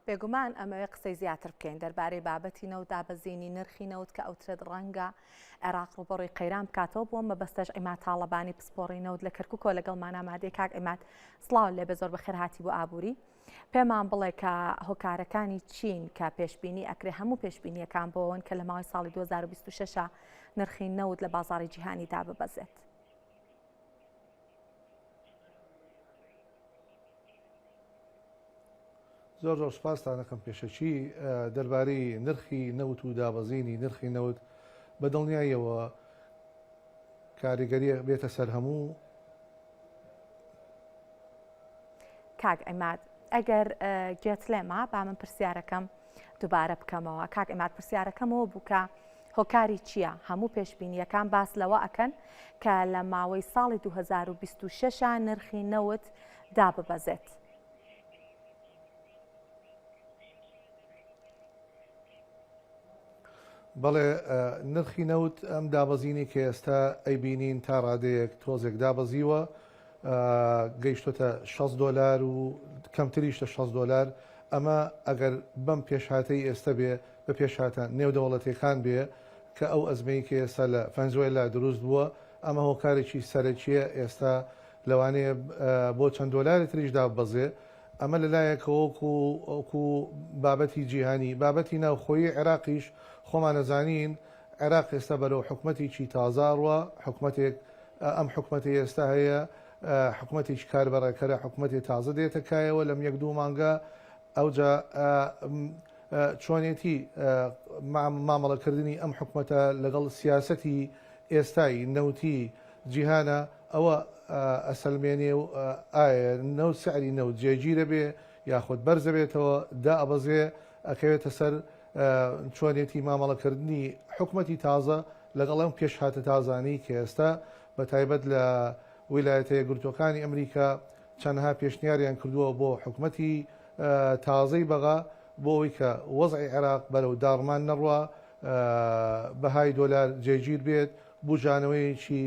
بێگومان ئەمەوێ قسەی زیاتر بکەین دەربارەی بابەتی نەوت دابەزینی نرخی نەوت کە ئەوترێت ڕەنگە عێراق ڕوبەڕووی قەیران بکاتەوە بۆ مەبەستەش ئیماد تاڵەبانی پسپۆڕی نەوت لە کەرکووکۆ لەگەڵمان ئامادەی کاک ئیماد سڵاو لێ بە زۆر بەخێر هاتی بۆ ئابووری پێمان بڵێ کە هۆکارەکانی چین کە پێشبینی ئەکرێ هەموو پێشبینیەکان بۆەوەن کە لە ماوەی ساڵی 2026 نرخی نەوت لە بازاڕی جیهانی داببەزێت. زۆر زۆر سپاسان دەکەم پێشەچی دەربارەی نرخی نەوت و دابەزینی نرخی نەوت بە دڵنیاییەوە کاریگەری بێتە سەر هەموو. کاک ئیماد ئەگەر گوێت لێمە با من پرسیارەکەم دووبارە بکەمەوە. کاک ئیماد پرسیارەکەمەوە بوو کە هۆکاری چییە؟ هەموو پێشبینیەکان باس لەوە ئەکەن کە لە ماوەی ساڵی 2026 نرخی نەوت داببەزێت. بەڵێ نرخی نەوت ئەم دابەزینی کە ئێستا ئەیبینین تا ڕادەیەک تۆزێک دابەزیوە گەیشتۆتە $60 و کەمتریش لە $60. ئەمە ئەگەر بەم پێشهاتەی ئێستا بێ بە پێشهاتە نێودەوڵەتیەکان بێ کە ئەو ئەزمەی کە ئێستا لە ڤەنزوێلا دروست بووە ئەمە هۆکارێکی سەرەکیە ئێستا لەوانەیە بۆ چەند دۆلاری تریش دابەزێ. ئەمە لەلایەکەوە وەکو بابەتی جیهانی بابەتی ناوخۆیی عێراقیش خۆمان نەزانین عێراق ئێستا بەرەو حکومەتێکی تازاڕوە حکومەتێک ئەم حکومەتی ئێستا هەیە حکومەتێکی کاربەڕێکەرە حکومەتی تازە دێتەکایەوە لەم یەک دوو مانگە ئەوجا چۆنێتی مامەڵەکردنی ئەم حکومەتە لەگەڵ سیاسەتی ئێستایی نەوتی جیهانە ئەوە ئەسەلمێنێ و ئایا نەوت سعری نەوت جێگیرە بێ یاخود بەرزە بێتەوە دا ئەبەزێ ئەکەوێتە سەر چۆنێتی مامەڵەکردنی حکومەتی تازە لەگەڵ ئەم پێشهاتە تازانی کە ئێستا بە تایبەت لە ویلایەتە یەکگرتووەکانی ئەمریکا چەندها پێشنیاریان کردووە بۆ حکومەتی تازەی بەغا بۆ ئەوەی کە وەزعی عێراق بەرەو داڕمان نەڕوە بەهای دۆلار جێگیر بێت بوجانەوەیەکی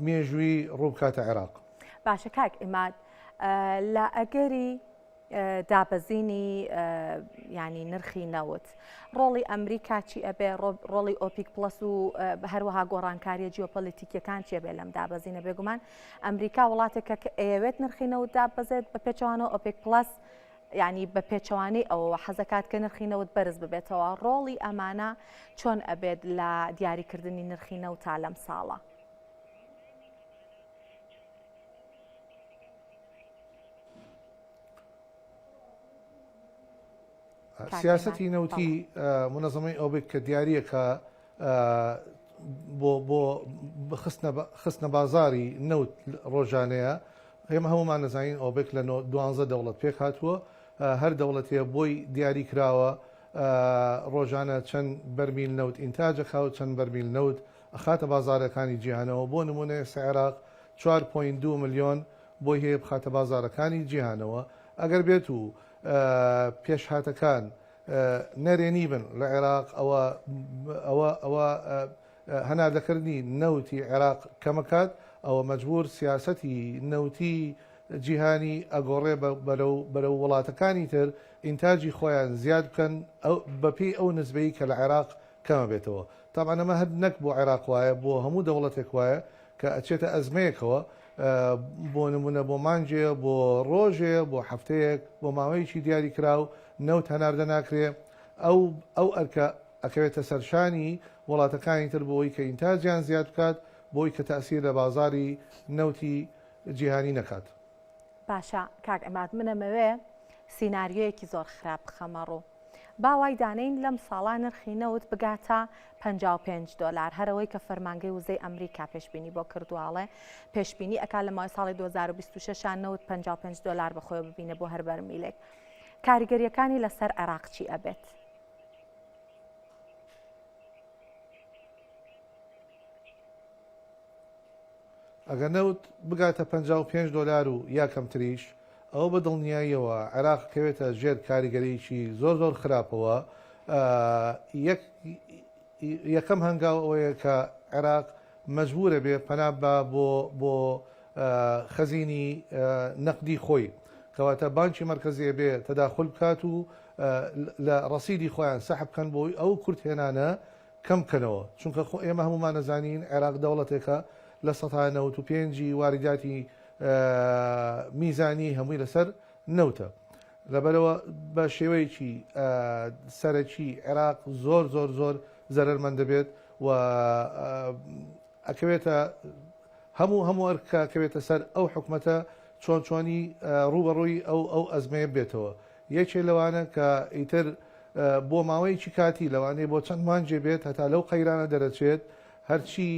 مێژووی ڕووبکاتە عێراق. باشە کاک ئیماد لە ئەگەری دابەزینی ینی نرخی نەوت ڕۆڵی ئەمریکا چی ئەبێ ڕۆڵی ئۆپیک پلس و هەروەها گۆڕانکاریە جیۆپۆلیتیکیەکان چێ بێ لەم دابەزینە بێگومان ئەمریکا وڵاتێکە کە ئەوێت نرخی نەوت دابەزێت بە پێچەوانەوە ئۆپیک پلس ینی بە پێچەوانەی ئەوە حەزەکات کە نرخی نەوت بەرز ببێتەوە ڕۆڵی ئەمانە چۆن ئەبێت لە دیاریکردنی نرخی نەوت تا لەم ساڵە؟ سیاسەتی نەوتی منەزەمەی ئۆپێک کە دیارریەکە بۆ خستنە بازاری نەوت ڕۆژانەیە ئێمە هەمومان نەزانین ئۆپێک لە 12 دەوڵەت پێک هاتووە هەر دەوڵەتێ بۆی دیاری کراوە ڕۆژانە چەند بەرمیل نەوت ئینتاجەکە و چەند بەرمیل نەوت ئەخاتە بازارەکانی جیهانەوە بۆ نمونە عێراق 4.2 ملیۆن بۆی هەیە بخاتە بازارەکانی جیهانەوە ئەگەر بێت و پێشهاتەکان نەرێنی بن لە عێراق ئەوە هەناردەکردنی نەوتی عێراق کەمەکات ئەوە مەجبور سیاسەتی نەوتی جیهانی ئەگۆڕێ بەرەو وڵاتەکانی تر ئینتاجی خۆیان زیاد بکەن بەپێی ئەو نسبەی کە لە عێراق کەمە بێتەوە. تامان ئەمە هەر نەک بۆ عێراق وایە بۆ هەموو دەوڵەتێک وایە کە ئەچێتە ئەزمەیەکەوە بۆ نمونە بۆ مانجێ بۆ ڕۆژێ بۆ هەفتەیەک بۆ ماوەیەکی دیاری کراو نەوت هەناردە ناکرێ ئەو ئەرکە ئەکەوێتە سەرشانی وڵاتەکانی تر بۆی کە ئینتاجیان زیاد بکات بۆی کە تەسیر لە بازاری نەوتی جیهانی نەکات. باشە کاک ئەماد منەمەوێ سیناریۆیەکی زۆر خراپ بخەمەڕوو باوای دانین لەم ساڵا نرخی نەوت بگاتە $55 هەرەوەی کە فەرمانگەی وزەی ئەمریکا پێشبینی بۆ کردوواڵێ پێشبینی ئەکا لە ماوەی ساڵی 2026 نەوت $55 بەخۆی ببینە بۆ هەر بەرمیلێک. کاریگەریەکانی لەسەر عێراق چی ئەبێت؟ ئەگەر نەوت بگاتە $55 و یا کەمتریش ئەوە بە دڵنیاییەوە عێراق کەوێتە ژێر کاریگەریی زۆر خراپەوە. یەکەم هەنگاو ئەوەیە کە عێراق مەجبورە بێ پەنا بە بۆ خەزینی نەقدی خۆی کەواتە بانکی مرکزی بێ تەداخل بکات و لە ڕەسیدی خۆیان سەحب بکەن بۆی ئەو کورتهێنانە کەم بکەنەوە چونکە ئێمە هەمومان نەزانین عێراق دەوڵەتێکە لە 1995 وارداتی میزانی هەمووی لەسەر نەوتە لەبەرەوە بە شێوەیەکی سەرەکی عێراق زۆر زۆر زۆر زەرمەند دەبێت و ئەکەوێتە هەموو ئەرکەوێتە سەر ئەو حکومەتە چۆنی ڕوبەڕووی ئەو ئەزمەیە بێتەوە یەکێ لەوانە کە ئیتر بۆ ماوەیەکی کاتی لەوانەیە بۆ چەند مانجێ بێت هەتا لەو قەیرانە دەرەچێت هەرچی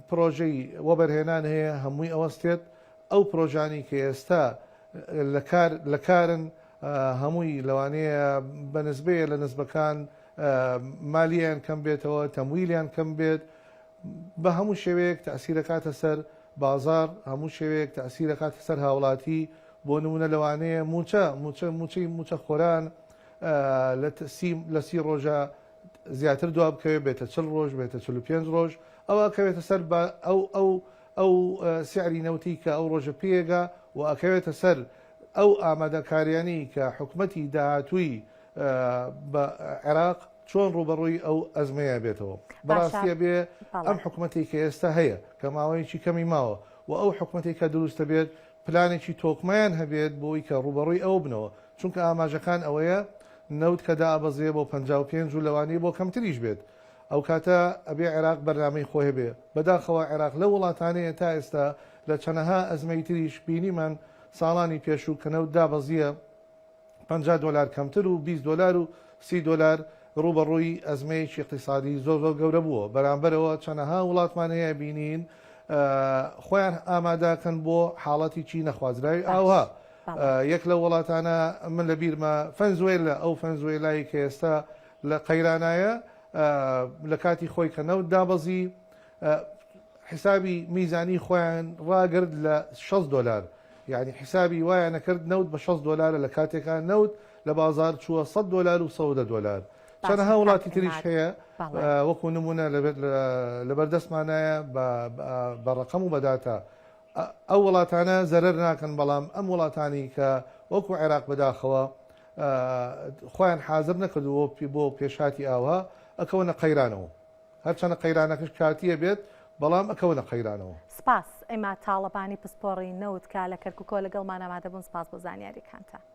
پرۆژەی وەبەرهێنان هەیە هەمووی ئەوەستێت ئەو پرۆژانی کە ئێستا لە کارن هەمووی لەوانەیە بەنسبەیە لە نسبەکان مالیان کەم بێتەوە تەمویلیان کەم بێت بە هەموو شێوەیەک تەسیرەکاتە سەر بازار هەموو شێوەیەک تەسیرەکاتە سەر هاوڵاتی بۆ نمونە لەوانەیە موچە خۆران لە 30 ڕۆژە زیاتر دوا بکەوێت بێتە 40 ڕۆژ بێتە 45 ڕۆژ ئەوە کەوێتە سەر ئەو سعری نەوتی کە ئەو ڕۆژە پێگا و ئەکەوێتە سەر ئەو ئامادەکاریانی کە حکومەتی داهاتووی بە عێراق چۆن ڕوبەڕووی ئەو ئەزمەیە بێتەوە بەڕاستیە بێ ئەم حکومەتی کە ئێستا هەیە کە ماوەیەکی کەمی ماوە و ئەو حکومەتی کە دروستە بێت پلانێکی تۆکمەیان هەبێت بۆی کە ڕوبەڕووی ئەو بنەوە چونکە ئاماژەکان ئەوەیە نەوت کە دابەزێ بۆ 55 و لەوانەیە بۆ کەمتریش بێت ئەو کاتە ئەبێ عێراق بەرنامەی خۆی هەبێ بەداخەوە عێراق لە وڵاتانەیە تا ئێستا لە چەنەها ئەزمەی تریش بینیمان ساڵانی پێشوو کە نەوت دابەزیە $50 کەمتر و $20 و $30 ڕوبەڕووی ئەزمەیەکی اقتصادی زۆر زۆر گەورە بووە بەرامبەرەوە چەنەها وڵاتمان هەیە بینین خۆیان ئامادەکەن بۆ حاڵەتی چی نەخوازراوی ئاوها یەک لە وڵاتانە من لە بیرمە فەنزوێلە ئەو فەنزوێلایی کە ئێستا لە قەیرانایە لە کاتی خۆی کە نەوت دابەزی حسابی میزانی خۆیان ڕاگرت لە $60 یعنی حسابی وایە نەکرد نەوت بە $60 لە کاتێکان نەوت لە بازار چووە $100 و $100 چەنەها وڵاتی تریش هەیە وەکو نمونە لە بەردەستمانایە بە ڕقەم و بەداتە ئەو وڵاتانە زەرەر ناکەن بەڵام ئەم وڵاتانی کە وەکو عێراق بەداخەوە خۆیان حازر نەکردووە بۆ پێشاتی ئاوها ئەکەونە قەیرانەوە هەرچەنە قەیرانەکەش کاتیە بێت بەڵام ئەکەونە قەیرانەوە سپاس ئێمە تاڵەبانی پسپۆڕی نەوت کە لە کەرکووکۆ لەگەڵمان ئامادەبوون سپاس بۆ زانیاریکانتە